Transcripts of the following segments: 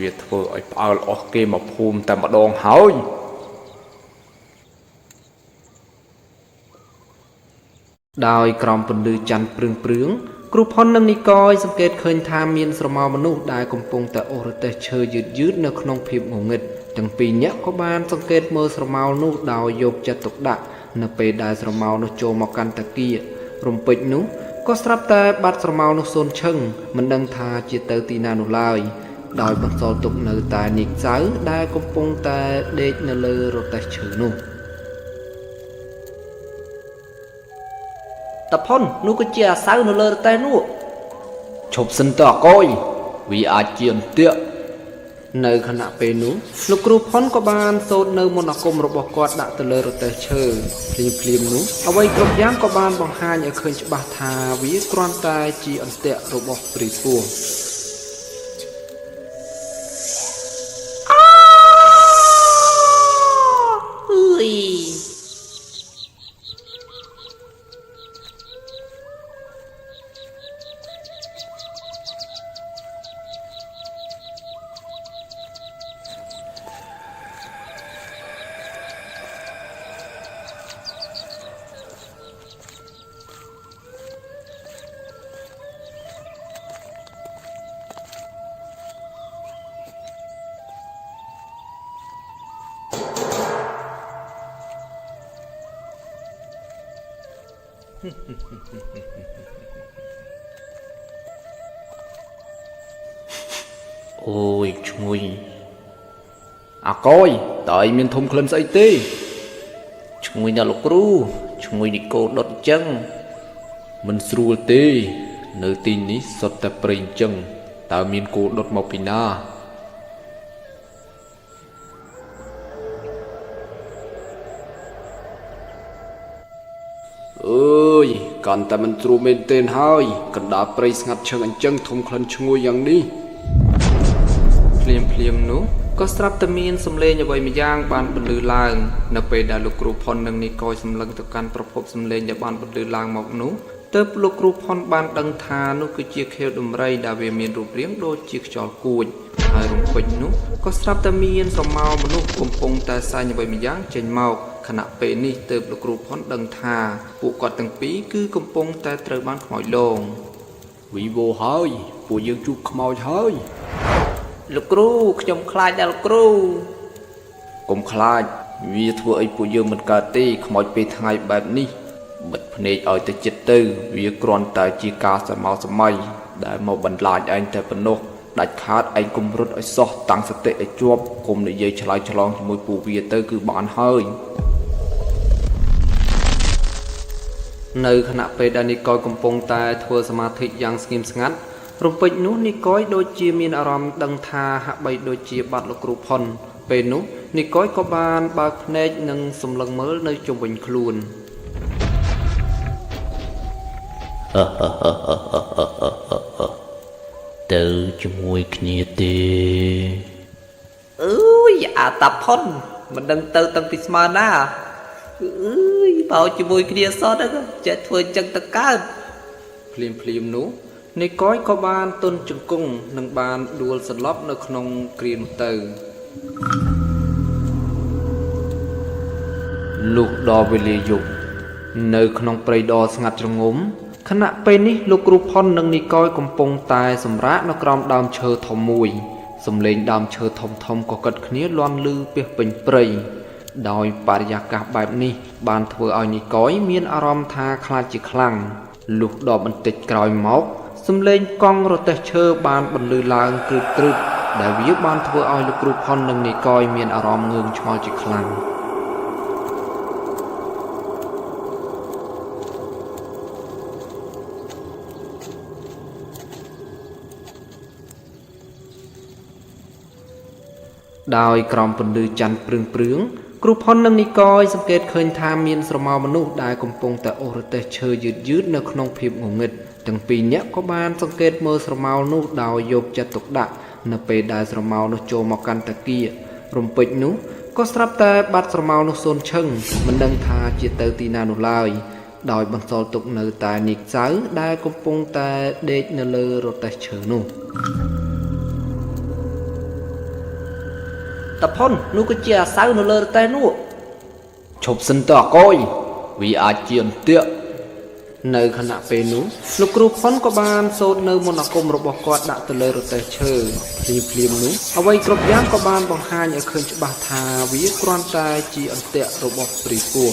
វាធ្វើឲ្យផ្អើលអស់គេមកភូមិតែម្ដងហើយដោយក្រំពន្លឺច័ន្ទព្រឿងគ្រូផុននិងនីកយសង្កេតឃើញថាមានស្រមោលមនុស្សដែលកំពុងតែអូសរទេះឈើយឺតនៅក្នុងភាពងងឹតទាំងពីរនាក់ក៏បានសង្កេតមើលស្រមោលនោះដោយយកចិត្តទុកដាក់នៅពេលដែលស្រមោលនោះចូលមកកាន់តាគៀរំពេចនោះក៏ស្រាប់តែបាត់ស្រមោលនោះសូន្យឈឹងមិនដឹងថាជាទៅទីណានោះឡើយដោយបន្សល់ទុកនៅតែនាគសៅដែលកំពុងតែដេកនៅលើរទេះឈើនោះតាផុននោះគឺជាអាសៅនៅលើរទេះនោះឈប់សិនតើអកយវាអាចជាអន្ទាក់នៅខណៈពេលនោះលោកគ្រូផុនក៏បានសូត្រនៅមន្តអាគមរបស់គាត់ដាក់ទៅលើរទេះឈើភ្លាមនោះអ្វីគ្រប់យ៉ាងក៏បានបង្ហាញឲ្យឃើញច្បាស់ថាវាគ្រាន់តែជាអន្ទាក់របស់ព្រាយពោះអូយឈ្ងុយអាកយតើឯងមានធំក្លិនស្អីទេឈ្ងុយណាលោកគ្រូឈ្ងុយនេះគោដុតអញ្ចឹងមិនស្រួលទេនៅទីនេះសុទ្ធតែព្រៃអញ្ចឹងតើមានគោដុតមកពីណាអើយកាន់តែមិនស្រួលមែនទេហើយកណ្ដាលព្រៃស្ងាត់ឈឹងអញ្ចឹងធំក្លិនឈ្ងុយយ៉ាងនេះភ្លាមនោះក៏ស្រាប់តែមានសំឡេងអ្វីម្យ៉ាងបានបន្លឺឡើងនៅពេលដែលលោកគ្រូផុននិងនីកយសម្លឹងទៅកាន់ប្រភពសំឡេងដែលបានបន្លឺឡើងមកនោះទើបលោកគ្រូផុនបានដឹងថានោះគឺជាខៀវដំរីដែលវាមានរូបរាងដូចជាខ្យល់គួចហើយរំពេចនោះក៏ស្រាប់តែមានស្រមោលមនុស្សកំពុងតែសែងអ្វីម្យ៉ាងចេញមកខណៈពេលនេះទើបលោកគ្រូផុនដឹងថាពួកគាត់ទាំងពីរគឺកំពុងតែត្រូវបានខ្មោចលងវីវោហើយពួកយើងជួបខ្មោចហើយលោកគ្រូខ្ញុំខ្លាចដល់លោកគ្រូកុំខ្លាចវាធ្វើឲ្យពួកយើងមិនកើតទេខ្មោចពេលថ្ងៃបែបនេះបិទភ្នែកឲ្យទៅចិត្តទៅវាគ្រាន់តែជាការសម័យសម័យដែលមកបន្លាចឯងតែប៉ុណ្ណោះដាច់ខាតឯងកុំរត់ឲ្យសោះតាំងសតិឲ្យជាប់កុំនិយាយឆ្លើយឆ្លងជាមួយពួកវាទៅគឺបានហើយនៅខណៈពេលដែលនីកយកំពុងតែធ្វើសមាធិយ៉ាងស្ងៀមស្ងាត់រំពេចនោះនីកយដូចជាមានអារម្មណ៍ដឹងថាហាក់បីដូចជាបាត់លោកគ្រូផុនពេលនោះនីកយក៏បានបើកភ្នែកនិងសម្លឹងមើលនៅជុំវិញខ្លួនទៅជាមួយគ្នាទេអើយអាតាផុនមិនដឹងទៅតាំងពីស្មើណាអើយបើជាមួយគ្នាសតហ្នឹងចេះធ្វើអញ្ចឹងទៅកើតភ្លាមនោះនីកយក៏បានទន់ជង្គង់និងបានដួលសន្លប់នៅក្នុងគ្រានោះទៅលុះដល់វេលាយប់នៅក្នុងព្រៃដ៏ស្ងាត់ជ្រងំខណៈពេលនេះលោកគ្រូផុននិងនីកយកំពុងតែសម្រាកនៅក្រោមដើមឈើធំមួយសំឡេងដើមឈើធំក៏កិតគ្នាលាន់ឮពាសពេញព្រៃដោយបរិយាកាសបែបនេះបានធ្វើឲ្យនីកយមានអារម្មណ៍ថាខ្លាចជាខ្លាំងលុះដល់បន្តិចក្រោយមកសំឡេងកង់រទេះឈើបានបន្លឺឡើងគ្រឹបដែលវាបានធ្វើឲ្យលោកគ្រូផុននិងនីកយមានអារម្មណ៍ងឿងឆ្ងល់ជាខ្លាំងដោយក្រំពន្លឺច័ន្ទព្រឿងគ្រូផុននិងនីកយសង្កេតឃើញថាមានស្រមោលមនុស្សដែលកំពុងតែអូសរទេះឈើយឺតនៅក្នុងភាពងងឹតទាំងពីរនាក់ក៏បានសង្កេតមើលស្រមោលនោះដោយយកចិត្តទុកដាក់នៅពេលដែលស្រមោលនោះចូលមកកាន់តាគៀរំពេចនោះក៏ស្រាប់តែបាត់ស្រមោលនោះសូន្យឈឹងមិនដឹងថាជាទៅទីណានោះឡើយដោយបន្សល់ទុកនៅតែនាគសៅដែលកំពុងតែដេកនៅលើរទេះឈើនោះ តាផុននោះគឺជាអាសៅនៅលើរទេះនោះឈប់សិនតើអកយវាអាចជាអន្ទាក់នៅខណៈពេលនោះលោកគ្រូផុនក៏បានសូត្រនៅមន្តអាគមរបស់គាត់ដាក់ទៅលើរទេះឈើភ្លាមនោះអ្វីគ្រប់យ៉ាងក៏បានបង្ហាញឲ្យឃើញច្បាស់ថាវាគ្រាន់តែជាអន្ទាក់របស់ព្រាយពោះ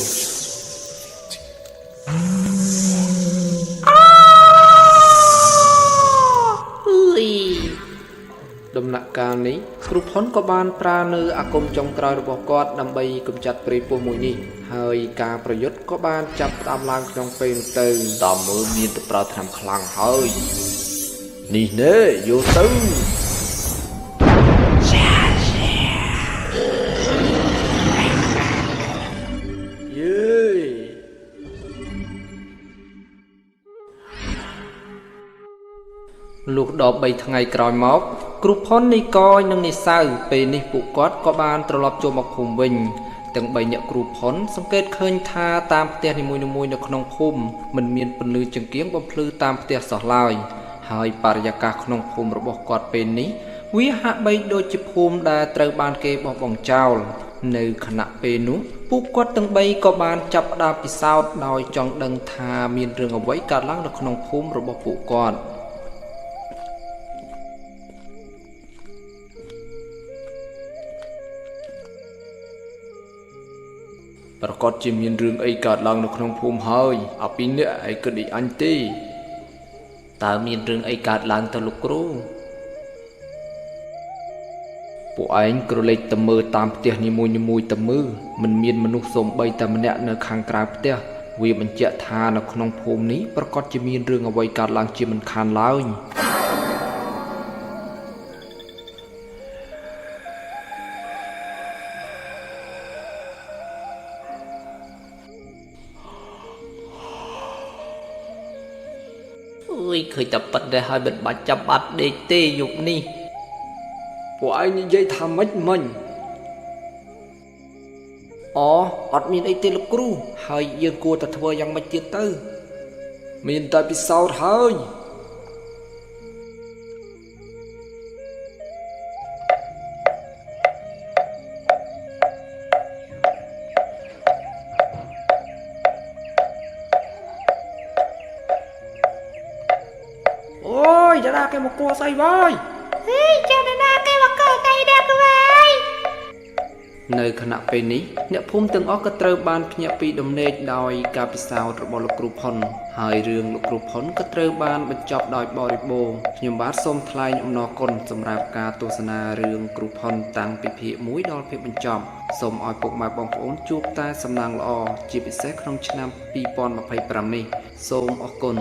ដំណាក់កាលនេះគ្រូផុនក៏បានប្រើនៅអាគមចុងក្រោយរបស់គាត់ដើម្បីកម្ចាត់ព្រាយពោះមួយនេះហើយការប្រយុទ្ធក៏បានចាប់ផ្ដើមឡើងក្នុងពេលនោះទៅតាមមើលមានទៅប្រើថ្នាំខ្លាំងហើយនេះណែយកទៅយេលុះដល់3ថ្ងៃក្រោយមកគ្រូផុននីកយនិងនីសៅពេលនេះពួកគាត់ក៏បានត្រឡប់ចូលមកភូមិវិញទាំង3អ្នកគ្រូផុនសង្កេតឃើញថាតាមផ្ទះនីមួយៗនៅក្នុងភូមិមិនមានពន្លឺចង្កៀងបំភ្លឺតាមផ្ទះសោះឡើយហើយបរិយាកាសក្នុងភូមិរបស់គាត់ពេលនេះវាហាក់បីដូចជាភូមិដែលត្រូវបានគេបោះបង់ចោលនៅខណៈពេលនោះពួកគាត់ទាំង3ក៏បានចាប់ផ្ដើមពិសោធន៍ដោយចង់ដឹងថាមានរឿងអ្វីកើតឡើងនៅក្នុងភូមិរបស់ពួកគាត់ប្រកាសជាមានរឿងអីកើតឡើងនៅក្នុងភូមិហើយអាពីអ្នកឯងគិតដូចអញទេតើមានរឿងអីកើតឡើងទៅលោកគ្រូពួកឯងក្រឡេកទៅមើលតាមផ្ទះនីមួយៗទៅមើលមិនមានមនុស្សសូម្បីតែម្នាក់នៅខាងក្រៅផ្ទះវាបញ្ជាក់ថានៅក្នុងភូមិនេះប្រកាសជាមានរឿងអ្វីកើតឡើងជាមិនខានឡើយឃើញតែប៉ិតដែរហើយមិនបាច់ចាំបាត់ដេកទេយប់នេះពួកឯងនិយាយថាម៉េចមិញអូអត់មានអីទេលោកគ្រូហើយយើងគួរតែធ្វើយ៉ាងម៉េចទៀតទៅមានតែពិសោធន៍ហើយចាដាគេមកគួស្អីវើយហេចាដាគេមកកោតអីដែរក្វើយនៅខណៈពេលនេះអ្នកភូមិទាំងអស់ក៏ត្រូវបានភ្ញាក់ពីដំណេកដោយការពិសោធន៍របស់លោកគ្រូផុនហើយរឿងលោកគ្រូផុនក៏ត្រូវបានបញ្ចប់ដោយបរិបូរណ៍ខ្ញុំបាទសូមថ្លែងអំណរគុណសម្រាប់ការទស្សនារឿងគ្រូផុនតាំងពីភាគ1ដល់ភាគបញ្ចប់សូមឲ្យពុកម៉ែបងប្អូនជួបតែសំណាងល្អជាពិសេសក្នុងឆ្នាំ2025នេះសូមអរគុណ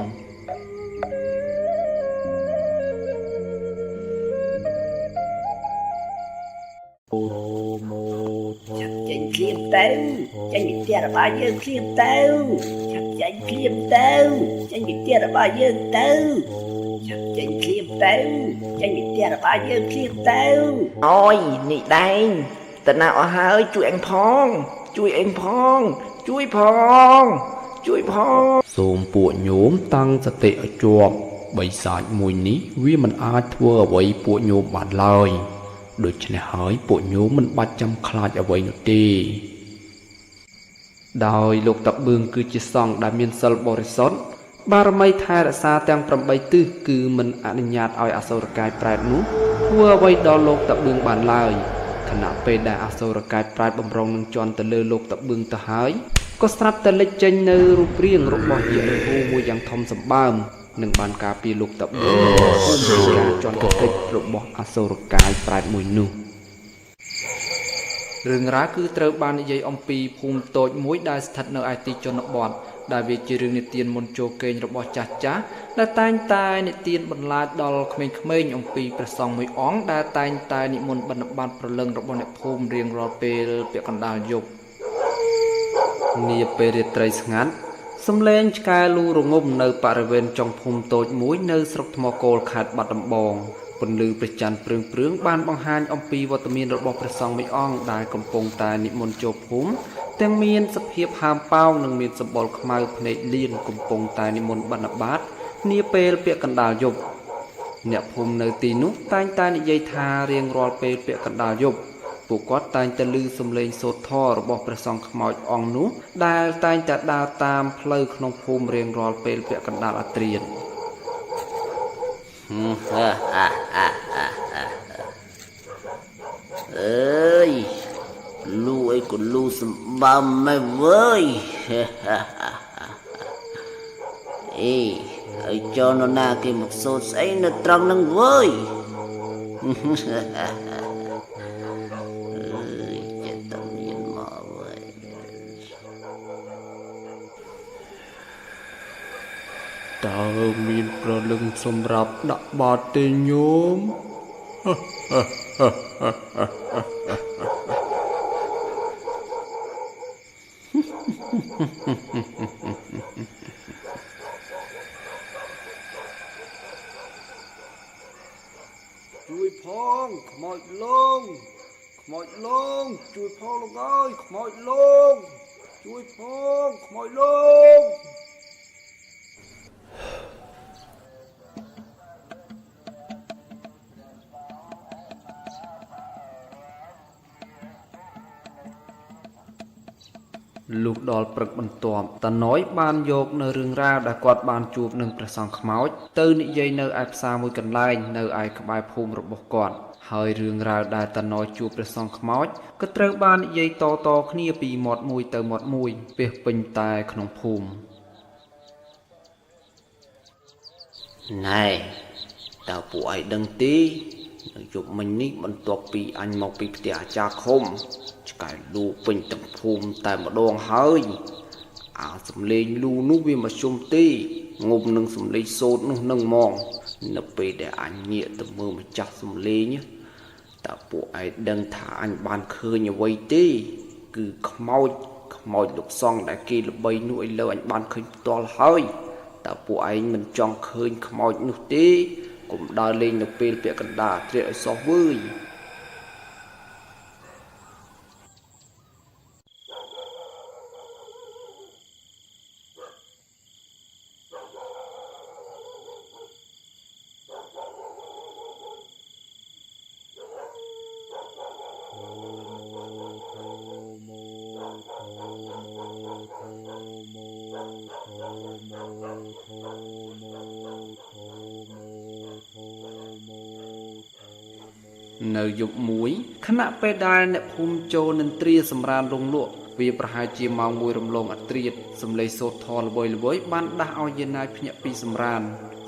ចេញឃ្លៀមទៅចេញពីផ្ទះរបស់យើងឃ្លៀមទៅចាប់ចេញឃ្លៀមទៅចេញពីផ្ទះរបស់យើងទៅចាប់ចេញឃ្លៀមទៅចេញពីផ្ទះរបស់យើងឃ្លៀមទៅអូយនេះដែងតើណាអស់ហើយជួយអញផងជួយអញផងជួយផងជួយផងសូមពួកញោមតាំងសតិឲ្យជាប់បិសាចមួយនេះវាមិនអាចធ្វើអ្វីពួកញោមបានឡើយដូច្នេះហើយពួកញោមមិនបាច់ចាំខ្លាចអ្វីនោះទេដោយលោកតាបឿងគឺជាសង្ឃដែលមានសិលបរិសុទ្ធបារមីថែរក្សាទាំង8ទិសគឺមិនអនុញ្ញាតឲ្យអសុរកាយប្រែតនោះធ្វើអ្វីដល់លោកតាបឿងបានឡើយខណៈពេលដែលអសុរកាយប្រែតបំរុងនឹងជន់ទៅលើលោកតាបឿងទៅហើយក៏ស្រាប់តែលេចចេញនៅរូបរាងរបស់យាយហូមួយយ៉ាងធំសម្បើមនឹងបានការពារលោកតាបឿងពីការជន់កិច្ចរបស់អសុរកាយប្រែតមួយនោះរឿងរ៉ាវគឺត្រូវបាននិយាយអំពីភូមិតូចមួយដែលស្ថិតនៅឯទីជនបទដែលវាជារឿងនិទានមុនចូលគេងរបស់ចាស់ៗដែលតែងតែនិទានបន្លាចដល់ក្មេងៗអំពីព្រះសង្ឃមួយអង្គដែលតែងតែនិមន្តបិណ្ឌបាតប្រលឹងរបស់អ្នកភូមិរៀងរាល់ពេលពាក់កណ្ដាលយប់នាពេលរាត្រីស្ងាត់សំឡេងឆ្កែលូរងំនៅបរិវេណចុងភូមិតូចមួយនៅស្រុកថ្មគោលខេត្តបាត់ដំបងពន្លឺព្រះច័ន្ទព្រឿងៗបានបង្ហាញអំពីវត្តមានរបស់ព្រះសង្ឃមួយអង្គដែលកំពុងតែនិមន្តចូលភូមិទាំងមានសភាពហាមប៉ោងនិងមានសម្បុរខ្មៅភ្នែកលៀនកំពុងតែនិមន្តបិណ្ឌបាតនាពេលពាក់កណ្ដាលយប់អ្នកភូមិនៅទីនោះតែងតែនិយាយថារៀងរាល់ពេលពាក់កណ្ដាលយប់ ពួកគាត់តែងតែឮសំឡេងសូត្រធម៌របស់ព្រះសង្ឃខ្មោចអង្គនោះដែលតែងតែដើរតាមផ្លូវក្នុងភូមិរៀងរាល់ពេលពាក់កណ្ដាលអាធ្រាត្រអើយលូអីក៏លូសម្បំមិនវើយអេហើយចូលនរណាគេមកសូត្រស្អីនៅត្រង់នឹងវើយចិត្តមានមកវើយតើមានប្រលឹងសម្រាប់ដាក់បាតទេញោមជួយផងខ្មោចលងជួយផងលោកអើយខ្មោចលងជួយផងខ្មោចលងលុះដល់ព្រឹកបន្ទាប់តាណយបានយកនៅរឿងរ៉ាវដែលគាត់បានជួបនឹងព្រះសង្ឃខ្មោចទៅនិយាយនៅឯផ្សារមួយកន្លែងនៅឯក្បែរភូមិរបស់គាត់ហើយរឿងរ៉ាវដែលតាណយជួបព្រះសង្ឃខ្មោចក៏ត្រូវបាននិយាយតគ្នាពីមាត់មួយទៅមាត់មួយពាសពេញតែក្នុងភូមិណែតើពួកឯងដឹងទេនៅយប់មិញនេះបន្ទាប់ពីអញមកពីផ្ទះអាចារ្យខុំឆ្កែលូពេញទាំងភូមិតែម្ដងហើយអាសំលេងលូនោះវាមកជុំទេងុំនឹងសំលេងសូត្រនោះនឹងហ្មងនៅពេលដែលអញងាកទៅមើលម្ចាស់សំលេងតើពួកឯងដឹងថាអញបានឃើញអ្វីទេគឺខ្មោចលោកសង្ឃដែលគេល្បីនោះឥឡូវអញបានឃើញផ្ទាល់ហើយតើពួកឯងមិនចង់ឃើញខ្មោចនោះទេកុំដើរលេងនៅពេលពាក់កណ្ដាលអាធ្រាត្រឲ្យសោះវើយនៅយប់មួយខណៈពេលដែលអ្នកភូមិចូលនិន្ទ្រាសម្រានរងលក់វាប្រហែលជាម៉ោង1រំលងអាធ្រាត្រសំឡេងសូត្រធម៌ល្បីៗបានដាស់ឲ្យយាយណាយភ្ញាក់ពីសម្រាន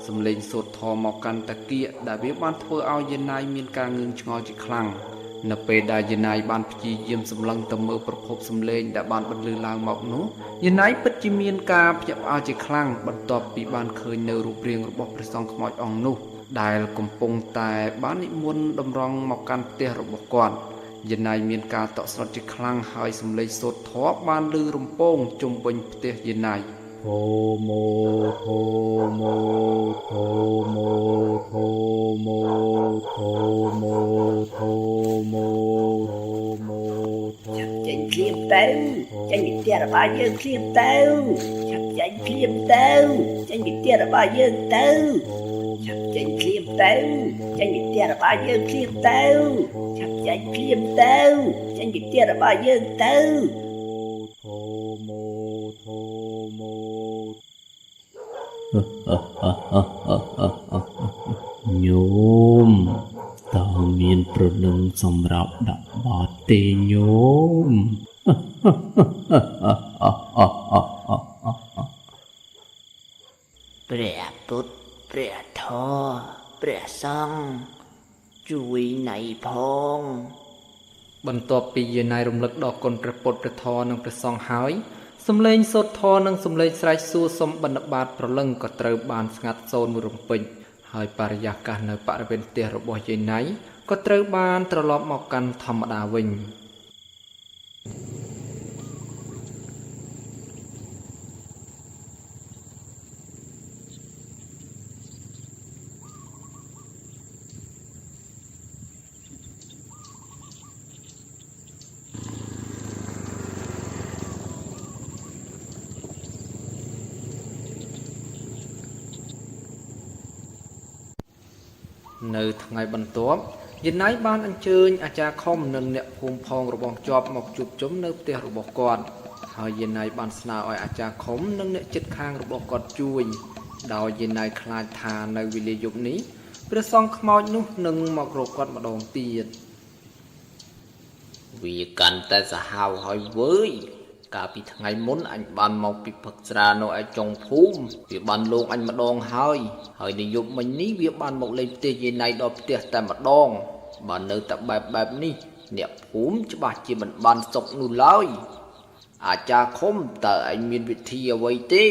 សំឡេងសូត្រធម៌មកកាន់តាគៀកដែលវាបានធ្វើឲ្យយាយណាយមានការងឿងឆ្ងល់ជាខ្លាំងនៅពេលដែលយាយណាយបានព្យាយាមសម្លឹងទៅមើលប្រភពសំឡេងដែលបានបន្លឺឡើងមកនោះយាយណាយពិតជាមានការភ្ញាក់ផ្អើលជាខ្លាំងបន្ទាប់ពីបានឃើញនៅរូបរាងរបស់ព្រះសង្ឃខ្មោចអង្គនោះដែលកំពុងតែបាននិមន្តតម្រង់មកកាន់ផ្ទះរបស់គាត់យាយណាយមានការតក់ស្លុតជាខ្លាំងហើយសំឡេងសូត្រធម៌បានឮរំពងជុំវិញផ្ទះយាយណាយធមោធមោធមោធមោធមោធមោធមោចេញឃ្លៀមទៅចេញពីផ្ទះរបស់យើងឃ្លៀមទៅឆាប់ចេញឃ្លៀមទៅចេញពីផ្ទះរបស់យើងទៅឆាប់ចេញឃ្លៀមទៅចេញពីផ្ទះរបស់យើងឃ្លៀមទៅឆាប់ចេញឃ្លៀមទៅចេញពីផ្ទះរបស់យើងទៅធមោធមោញោមតើមានប្រលឹងសម្រាប់ដាក់បាតទេញោមព្រះពុទ្ធព្រះធម៌ព្រះសង្ឃជួយណៃផងបន្ទាប់ពីយាយណាយរំលឹកដល់គុណព្រះពុទ្ធព្រះធម៌និងព្រះសង្ឃហើយសំឡេងសូត្រធម៌និងសំឡេងស្រែកសួរសុំបណ្ឌបាតប្រលឹងក៏ត្រូវបានស្ងាត់សូន្យមួយរំពេចហើយបរិយាកាសនៅបរិវេណផ្ទះរបស់យាយណាយក៏ត្រូវបានត្រឡប់មកកាន់ធម្មតាវិញនៅថ្ងៃបន្ទាប់ យាយណៃបានអញ្ជើញអាចារ្យខុមនិងអ្នកភូមិផងរបស់ជាប់មកជួបជុំនៅផ្ទះរបស់គាត់ហើយយាយណៃបានស្នើឲ្យអាចារ្យខុមនិងអ្នកជិតខាងរបស់គាត់ជួយដោយយាយណៃខ្លាចថានៅវេលាយប់នេះព្រះសង្ឃខ្មោចនោះនឹងមករកគាត់ម្ដងទៀតវាកាន់តែសាហាវហើយវើយកាលពីថ្ងៃមុនអញបានមកពីផឹកស្រានៅឯចុងភូមិវាបានលងអញម្ដងហើយនៅយប់មិញនេះវាបានមកលេងផ្ទះយាយណៃដល់ផ្ទះតែម្ដងបើនៅតែបែបនេះអ្នកភូមិច្បាស់ជាមិនបានសុខនោះឡើយអាចារ្យខុមតើឯងមានវិធីអ្វីទេ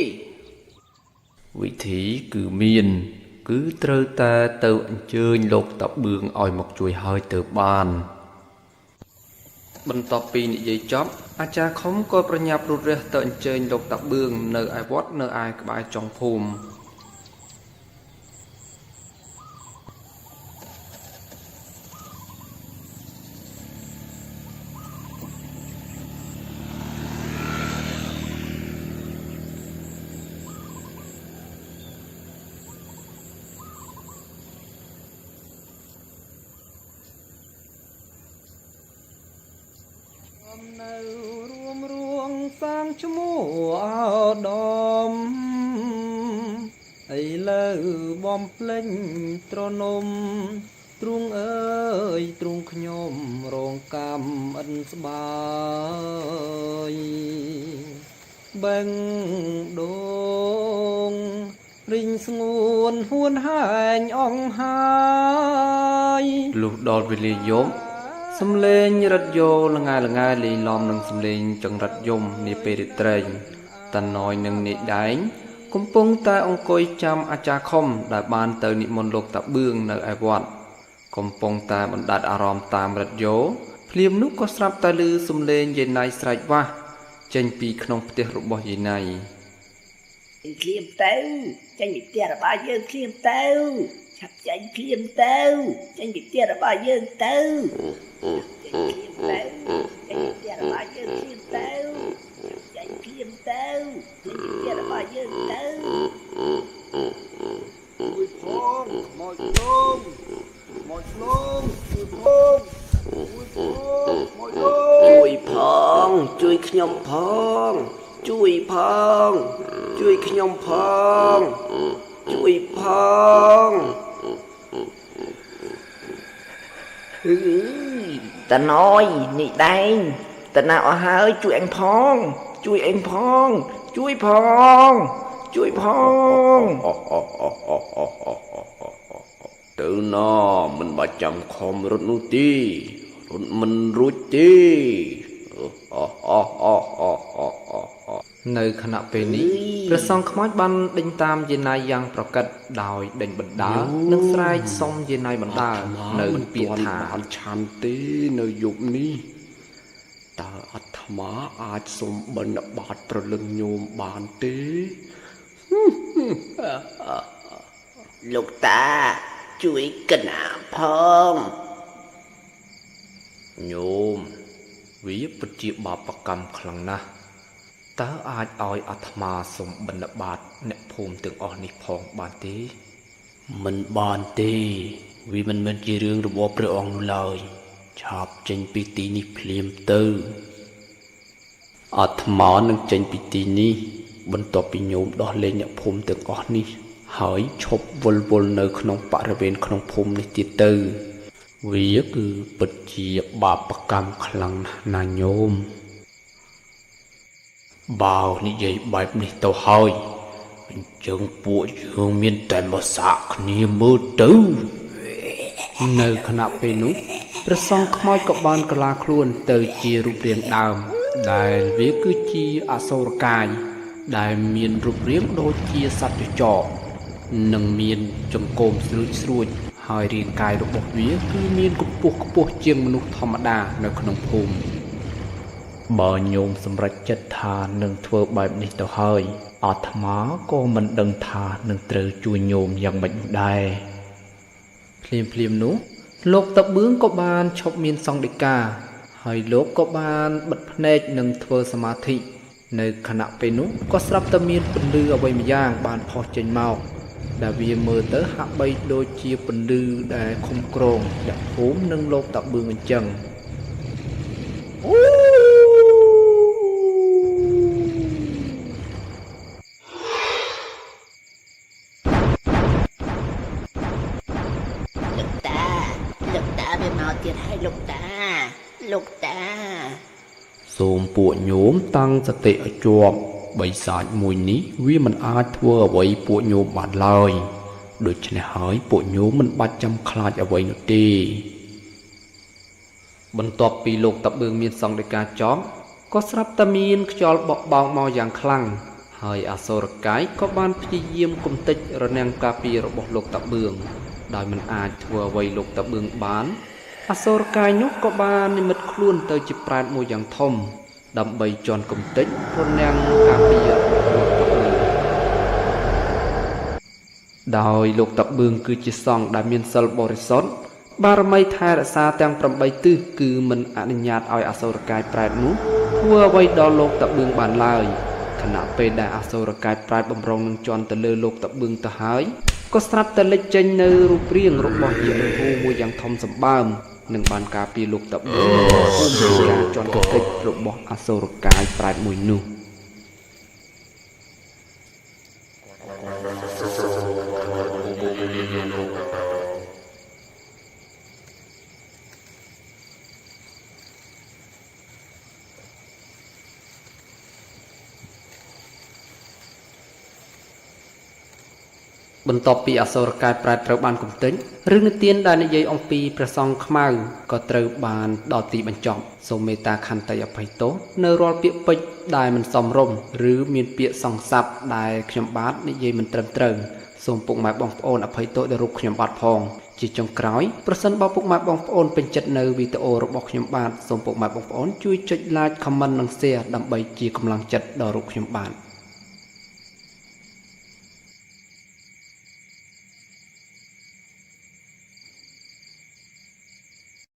វិធីគឺមានគឺត្រូវតែទៅអញ្ជើញលោកតាបឿងឲ្យមកជួយហើយទៅបានបន្ទាប់ពីនិយាយចប់អាចារ្យខុមក៏ប្រញាប់រត់រះទៅអញ្ជើញលោកតាបឿងនៅឯវត្តនៅឯក្បែរចុងភូមិនៅរួមសាងឈ្មោះអដំឥឡូវបំភ្លេចត្រនំទ្រូងអើយទ្រូងខ្ញុំរងកម្មអិនស្បាយបេងដូងរិញស្ងួនហួនហែងអងហើយលុះដល់វេលាយប់សំឡេងរថយោល្ងាលេងឡំនឹងសំឡេងចង្រិតយំនាពេលរាត្រីតាណយនិងនាយដែងកំពុងតែអង្គុយចាំអាចារ្យខុមដែលបានទៅនិមន្តលោកតាបឿងនៅឯវត្តកំពុងតែបណ្ដាត់អារម្មណ៍តាមរថយោភ្លាមនោះក៏ស្រាប់តែឮសំឡេងយាយណៃស្រែកវាស់ចេញពីក្នុងផ្ទះរបស់យាយណៃឃ្លៀមទៅចេញពីផ្ទះរបស់យើងឃ្លៀមទៅឆាប់ចេញឃ្លៀមទៅចេញពីផ្ទះរបស់យើងទៅចេញឃ្លៀមទៅចេញពីផ្ទះរបស់យើងឃ្លៀមទៅចេញឃ្លៀមទៅចេញពីផ្ទះរបស់យើងទៅជួយផងមកជុំមកឆ្លងជួយផងជួយផងជួយខ្ញុំផងជួយផងជួយខ្ញុំផងជួយផងតាណយនេះដែងតាណាអស់ហើយជួយអញផងជួយអញផងជួយផងជួយផងទៅណាមិនបាច់ចាំខំរត់នោះទេរត់មិនរួចទេនៅខណៈពេលនេះព្រះសង្ឃខ្មោចបានដេញតាមយាយណៃយ៉ាងប្រកិតដោយដេញបណ្ដានិងស្រែកសុំយាយណៃបណ្ដានៅពាក្យថាអត់ឆាន់ទេនៅយប់នេះតើអាត្មាអាចសុំបិណ្ឌបាតប្រលឹងញោមបានទេលោកតាជួយកណាផងញោមវាពិតជាបាបកម្មខ្លាំងណាស់តើអាចឲ្យអាត្មាសុំបិណ្ឌបាតអ្នកភូមិទាំងអស់នេះផងបានទេមិនបានទេវាមិនមែនជារឿងរបស់ព្រះអង្គនោះឡើយឆាប់ចេញពីទីនេះភ្លាមទៅអាត្មានឹងចេញពីទីនេះបន្ទាប់ពីញោមដោះលែងអ្នកភូមិទាំងអស់នេះហើយឈប់វល់នៅក្នុងបរិវេណក្នុងភូមិនេះទៀតទៅវាគឺពិតជាបាបកម្មខ្លាំងណាស់ញោមបើនិយាយបែបនេះទៅហើយអញ្ចឹងពួកយើងមានតែមកសាកគ្នាមើលទៅនៅខណៈពេលនោះព្រះសង្ឃខ្មោចក៏បានកលាខ្លួនទៅជារូបរាងដើមដែលវាគឺជាអសូរកាយដែលមានរូបរាងដូចជាសត្វចចនិងមានចង្កូមស្រួចហើយរាងកាយរបស់វាគឺមានកម្ពស់ខ្ពស់ជាងមនុស្សធម្មតានៅក្នុងភូមិបើញោមសម្រេចចិត្តថានឹងធ្វើបែបនេះទៅហើយអាត្មាក៏មិនដឹងថានឹងត្រូវជួយញោមយ៉ាងម៉េចដែរភ្លាមនោះលោកតាបឿងក៏បានឈប់មានសង្ឃដីកាហើយលោកក៏បានបិទភ្នែកនិងធ្វើសមាធិនៅខណៈពេលនោះក៏ស្រាប់តែមានពន្លឺអ្វីម្យ៉ាងបានផុសចេញមក ដែលវាមើលទៅហាក់បីដូចជាពន្លឺដែលឃុំក្រងអ្នកភូមិនិងលោកតាបឿងអញ្ចឹង លោកតាវាមកទៀតហើយលោកតា សូមពួកញោមតាំងសតិឲ្យជាប់បិសាចមួយនេះវាមិនអាចធ្វើអ្វីពួកញោមបានឡើយដូច្នេះហើយពួកញោមមិនបាច់ចាំខ្លាចអ្វីនោះទេ បន្ទាប់ពីលោកតាបឿងមានសង្ឃដីកាចប់ក៏ស្រាប់តែមានខ្យល់បក់បោកមកយ៉ាងខ្លាំងហើយអសូរកាយក៏បានព្យាយាមគំទេចរនាំងការពាររបស់លោកតាបឿងដោយមិនអាចធ្វើអ្វីលោកតាបឿងបានអសូរកាយនោះក៏បាននិមិត្តខ្លួនទៅជាប្រែតមួយយ៉ាងធំដើម្បីជន់គំទេចរនាំងការពាររបស់លោកតាបឿងដោយលោកតាបឿងគឺជាសង្ឃដែលមានសិលបរិសុទ្ធ បារមីថែរក្សាទាំង8ទិសគឺមិនអនុញ្ញាតឲ្យអសូរកាយប្រែតនោះធ្វើអ្វីដល់លោកតាបឿងបានឡើយខណៈពេលដែលអសូរកាយប្រែតបំរុងនឹងជន់ទៅលើលោកតាបឿងទៅហើយក៏ស្រាប់តែលេចចេញនៅរូបរាងរបស់យានហូមួយយ៉ាងធំសម្បើមនិងបានការពារលោកតាបឿងពីការជន់កតិចរបស់អសូរកាយប្រែតមួយនោះ បន្ទាប់ពីអសូរកាយប្រែតត្រូវបានគំទេចរឿងនិទានដែលនិយាយអំពីព្រះសង្ឃខ្មៅក៏ត្រូវបានដល់ទីបញ្ចប់សូមមេត្តាខន្តីអភ័យទោសនៅរាល់ពាក្យពេចន៍ដែលមិនសមរម្យឬមានពាក្យសង្ស័ព្ទដែលខ្ញុំបាទនិយាយមិនត្រឹមត្រូវសូមពុកម៉ែបងប្អូនអភ័យទោសដល់រូបខ្ញុំបាទផងជាចុងក្រោយប្រសិនបើពុកម៉ែបងប្អូនពេញចិត្តនៅវីដេអូរបស់ខ្ញុំបាទសូមពុកម៉ែបងប្អូនជួយចុច like comment និង share ដើម្បីជាកម្លាំងចិត្តដល់រូបខ្ញុំបាទ